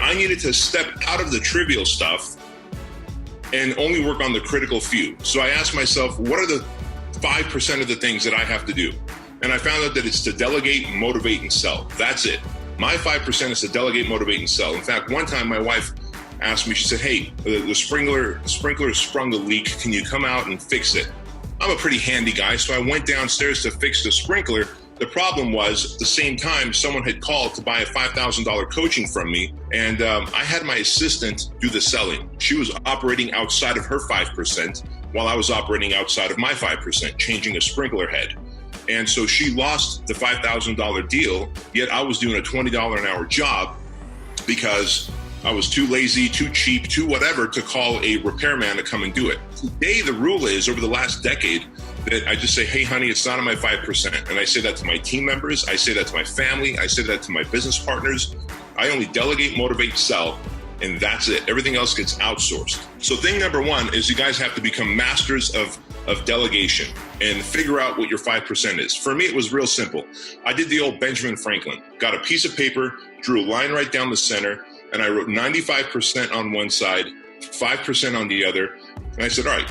I needed to step out of the trivial stuff and only work on the critical few. So I asked myself, what are the 5% of the things that I have to do? And I found out that it's to delegate, motivate, and sell. That's it. My 5% is to delegate, motivate, and sell. In fact, one time my wife asked me, she said, hey, the sprinkler sprung a leak. Can you come out and fix it? I'm a pretty handy guy, so I went downstairs to fix the sprinkler. The problem was, at the same time, someone had called to buy a $5,000 coaching from me, and I had my assistant do the selling. She was operating outside of her 5%, while I was operating outside of my 5%, changing a sprinkler head. And so she lost the $5,000 deal, yet I was doing a $20 an hour job because I was too lazy, too cheap, too whatever to call a repairman to come and do it. Today, the rule is, over the last decade, that I just say, hey, honey, it's not on my 5%. And I say that to my team members. I say that to my family. I say that to my business partners. I only delegate, motivate, sell, and that's it. Everything else gets outsourced. So thing number one is you guys have to become masters of delegation and figure out what your 5% is. For me, it was real simple. I did the old Benjamin Franklin, got a piece of paper, drew a line right down the center, and I wrote 95% on one side, 5% on the other. And I said, all right,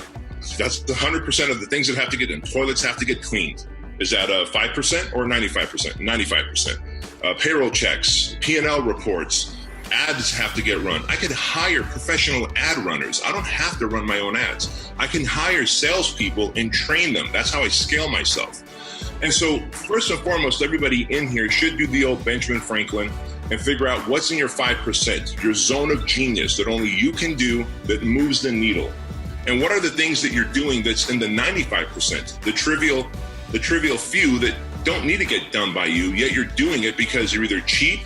that's the 100% of the things that have to get done. Toilets have to get cleaned. Is that 5% or 95%? 95%. Payroll checks, P&L reports, ads have to get run. I could hire professional ad runners. I don't have to run my own ads. I can hire salespeople and train them. That's how I scale myself. And so first and foremost, everybody in here should do the old Benjamin Franklin and figure out what's in your 5%, your zone of genius that only you can do that moves the needle. And what are the things that you're doing that's in the 95%, the trivial few that don't need to get done by you, yet you're doing it because you're either cheap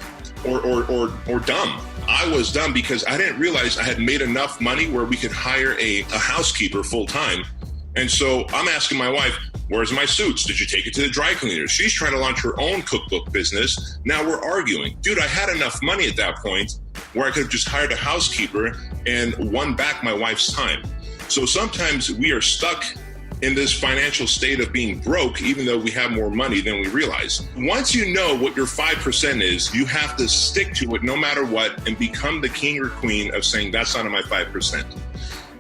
or dumb. I was dumb because I didn't realize I had made enough money where we could hire a housekeeper full time. And so I'm asking my wife, where's my suits? Did you take it to the dry cleaner? She's trying to launch her own cookbook business. Now we're arguing. Dude, I had enough money at that point where I could have just hired a housekeeper and won back my wife's time. So sometimes we are stuck in this financial state of being broke, even though we have more money than we realize. Once you know what your 5% is, you have to stick to it no matter what and become the king or queen of saying that's not in my 5%.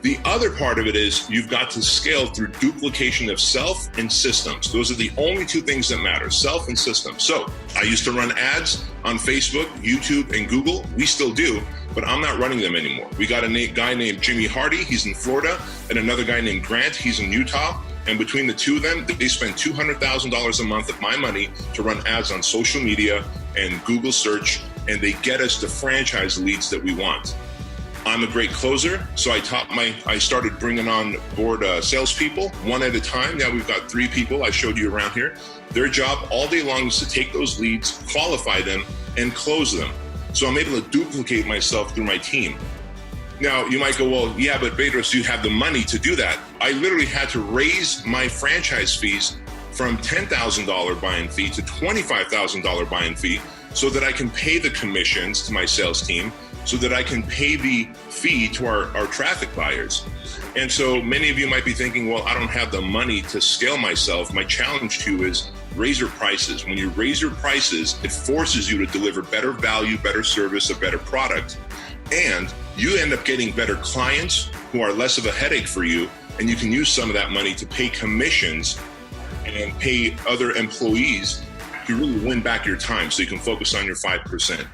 The other part of it is you've got to scale through duplication of self and systems. Those are the only two things that matter, self and systems. So I used to run ads on Facebook, YouTube, and Google. We still do, but I'm not running them anymore. We got a guy named Jimmy Hardy, he's in Florida, and another guy named Grant, he's in Utah. And between the two of them, they spend $200,000 a month of my money to run ads on social media and Google search, and they get us the franchise leads that we want. I'm a great closer, so I started bringing on board salespeople one at a time. Now we've got 3 people I showed you around here. Their job all day long is to take those leads, qualify them, and close them. So I'm able to duplicate myself through my team. Now you might go, well, yeah, but Bedros, you have the money to do that. I literally had to raise my franchise fees from $10,000 buy-in fee to $25,000 buy-in fee so that I can pay the commissions to my sales team, so that I can pay the fee to our traffic buyers. And so many of you might be thinking, well, I don't have the money to scale myself. My challenge to you is raise your prices. When you raise your prices, it forces you to deliver better value, better service, a better product. And you end up getting better clients who are less of a headache for you. And you can use some of that money to pay commissions and pay other employees to really win back your time so you can focus on your 5%.